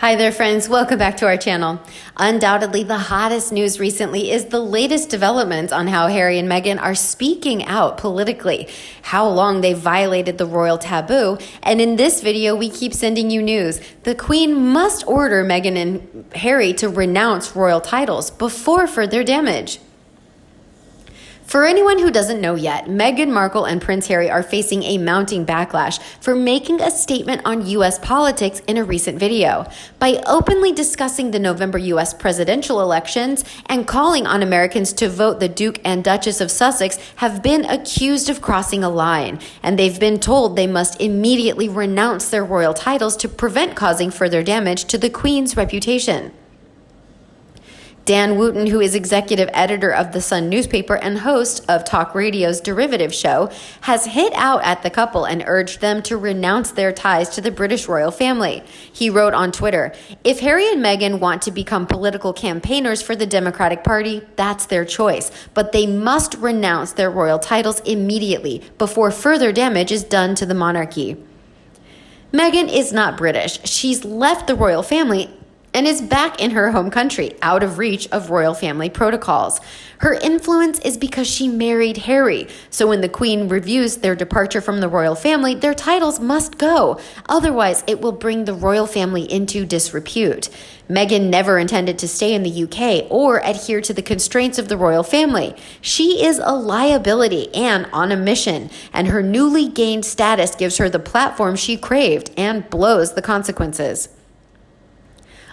Hi there, friends. Welcome back to our channel. Undoubtedly, the hottest news recently is the latest developments on how Harry and Meghan are speaking out politically, how long they've violated the royal taboo, and in this video, we keep sending you news. The Queen must order Meghan and Harry to renounce royal titles before further damage. For anyone who doesn't know yet, Meghan Markle and Prince Harry are facing a mounting backlash for making a statement on U.S. politics in a recent video. By openly discussing the November U.S. presidential elections and calling on Americans to vote, the Duke and Duchess of Sussex have been accused of crossing a line, and they've been told they must immediately renounce their royal titles to prevent causing further damage to the Queen's reputation. Dan Wootton, who is executive editor of The Sun newspaper and host of Talk Radio's Derivative Show, has hit out at the couple and urged them to renounce their ties to the British royal family. He wrote on Twitter, "If Harry and Meghan want to become political campaigners for the Democratic Party, that's their choice, but they must renounce their royal titles immediately before further damage is done to the monarchy." Meghan is not British. She's left the royal family and is back in her home country, out of reach of royal family protocols. Her influence is because she married Harry, so when the Queen reviews their departure from the royal family, their titles must go. Otherwise, it will bring the royal family into disrepute. Meghan never intended to stay in the UK or adhere to the constraints of the royal family. She is a liability and on a mission, and her newly gained status gives her the platform she craved and blows the consequences.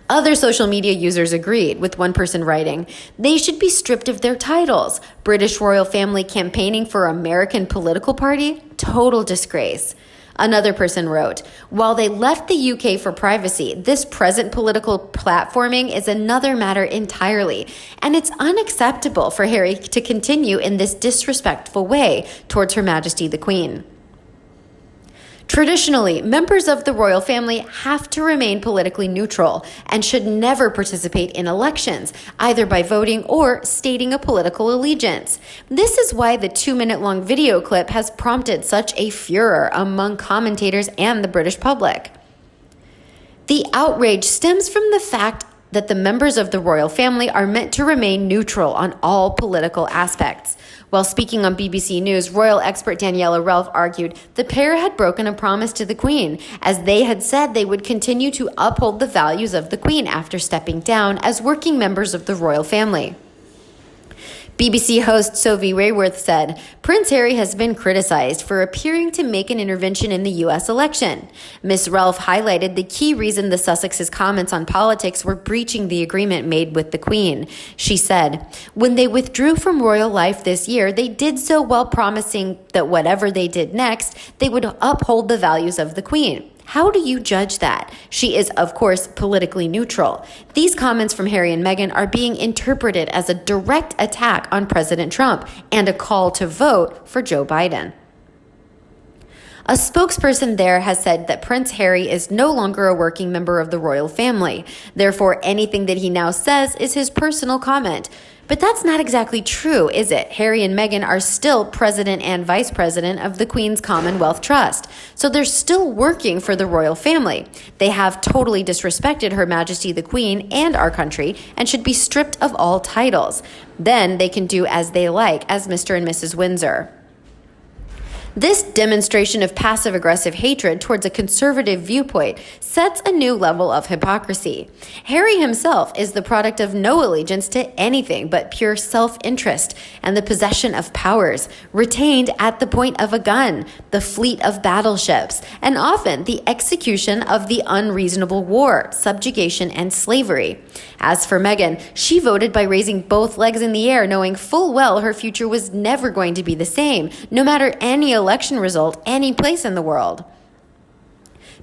Other social media users agreed, with one person writing, "They should be stripped of their titles. British royal family campaigning for American political party? Total disgrace." Another person wrote, "While they left the UK for privacy, this present political platforming is another matter entirely, and it's unacceptable for Harry to continue in this disrespectful way towards Her Majesty the Queen." Traditionally, members of the royal family have to remain politically neutral and should never participate in elections, either by voting or stating a political allegiance. This is why the 2-minute-long video clip has prompted such a furor among commentators and the British public. The outrage stems from the fact that the members of the royal family are meant to remain neutral on all political aspects. While speaking on BBC News, royal expert Daniela Ralph argued the pair had broken a promise to the Queen, as they had said they would continue to uphold the values of the Queen after stepping down as working members of the royal family. BBC host Sophie Rayworth said, "Prince Harry has been criticized for appearing to make an intervention in the U.S. election. Ms. Ralph highlighted the key reason the Sussexes' comments on politics were breaching the agreement made with the Queen. She said, when they withdrew from royal life this year, they did so while promising that whatever they did next, they would uphold the values of the Queen. How do you judge that? She is, of course, politically neutral. These comments from Harry and Meghan are being interpreted as a direct attack on President Trump and a call to vote for Joe Biden." A spokesperson there has said that Prince Harry is no longer a working member of the royal family. Therefore, anything that he now says is his personal comment. But that's not exactly true, is it? Harry and Meghan are still president and vice president of the Queen's Commonwealth Trust, so they're still working for the royal family. They have totally disrespected Her Majesty the Queen and our country and should be stripped of all titles. Then they can do as they like as Mr. and Mrs. Windsor. This demonstration of passive-aggressive hatred towards a conservative viewpoint sets a new level of hypocrisy. Harry himself is the product of no allegiance to anything but pure self-interest and the possession of powers, retained at the point of a gun, the fleet of battleships, and often the execution of the unreasonable war, subjugation, and slavery. As for Meghan, she voted by raising both legs in the air, knowing full well her future was never going to be the same, no matter any election result any place in the world.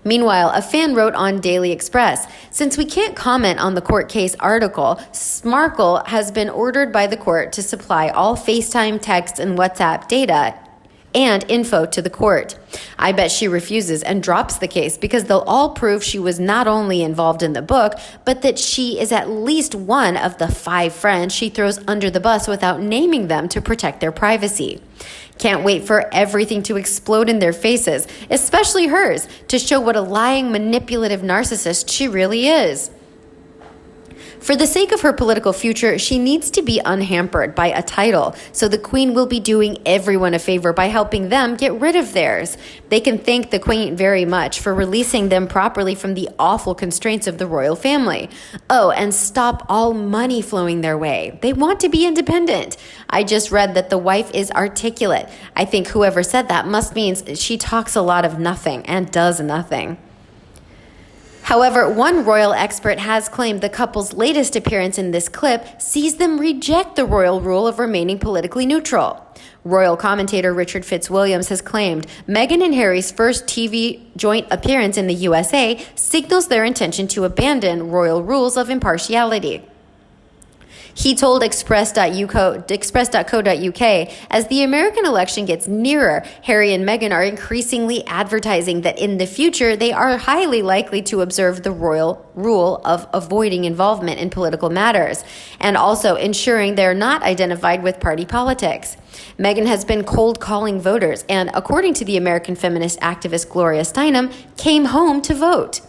Meanwhile, a fan wrote on Daily Express, "Since we can't comment on the court case article, Markle has been ordered by the court to supply all FaceTime, text, and WhatsApp data and info to the court. I bet she refuses and drops the case because they'll all prove she was not only involved in the book, but that she is at least one of the 5 friends she throws under the bus without naming them to protect their privacy. Can't wait for everything to explode in their faces, especially hers, to show what a lying, manipulative narcissist she really is. For the sake of her political future, she needs to be unhampered by a title, so the Queen will be doing everyone a favor by helping them get rid of theirs. They can thank the Queen very much for releasing them properly from the awful constraints of the royal family. Oh, and stop all money flowing their way. They want to be independent. I just read that the wife is articulate. I think whoever said that must mean she talks a lot of nothing and does nothing. However, one royal expert has claimed the couple's latest appearance in this clip sees them reject the royal rule of remaining politically neutral. Royal commentator Richard Fitzwilliams has claimed Meghan and Harry's first TV joint appearance in the USA signals their intention to abandon royal rules of impartiality. He told Express.co.uk, as the American election gets nearer, Harry and Meghan are increasingly advertising that in the future they are highly likely to observe the royal rule of avoiding involvement in political matters, and also ensuring they're not identified with party politics. Meghan has been cold calling voters and, according to the American feminist activist Gloria Steinem, came home to vote.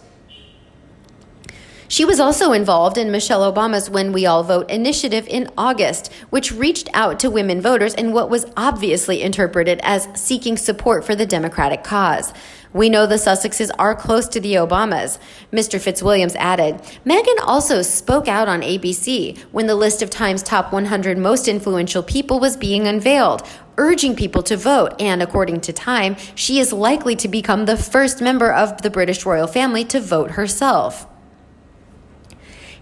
She was also involved in Michelle Obama's When We All Vote initiative in August, which reached out to women voters in what was obviously interpreted as seeking support for the Democratic cause. We know the Sussexes are close to the Obamas. Mr. Fitzwilliams added, Meghan also spoke out on ABC when the list of Time's top 100 most influential people was being unveiled, urging people to vote, and according to Time, she is likely to become the first member of the British royal family to vote herself.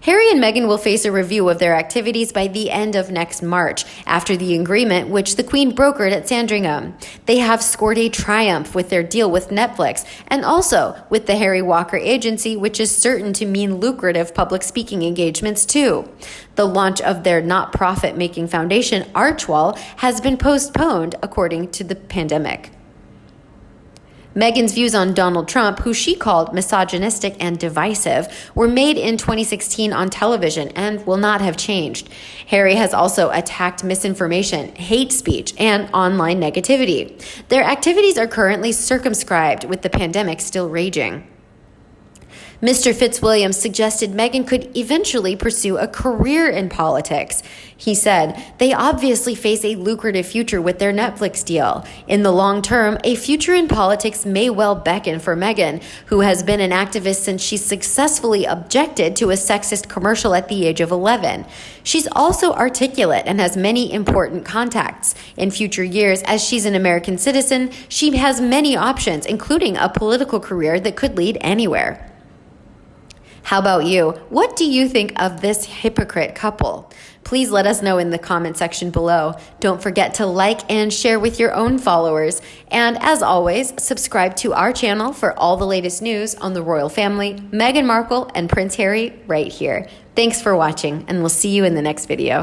Harry and Meghan will face a review of their activities by the end of next March, after the agreement which the Queen brokered at Sandringham. They have scored a triumph with their deal with Netflix, and also with the Harry Walker Agency, which is certain to mean lucrative public speaking engagements too. The launch of their not-profit-making foundation, Archewell, has been postponed according to the pandemic. Meghan's views on Donald Trump, who she called misogynistic and divisive, were made in 2016 on television and will not have changed. Harry has also attacked misinformation, hate speech, and online negativity. Their activities are currently circumscribed, with the pandemic still raging. Mr. Fitzwilliams suggested Meghan could eventually pursue a career in politics. He said, they obviously face a lucrative future with their Netflix deal. In the long term, a future in politics may well beckon for Meghan, who has been an activist since she successfully objected to a sexist commercial at the age of 11. She's also articulate and has many important contacts. In future years, as she's an American citizen, she has many options, including a political career that could lead anywhere. How about you? What do you think of this hypocrite couple? Please let us know in the comment section below. Don't forget to like and share with your own followers. And as always, subscribe to our channel for all the latest news on the royal family, Meghan Markle and Prince Harry right here. Thanks for watching, and we'll see you in the next video.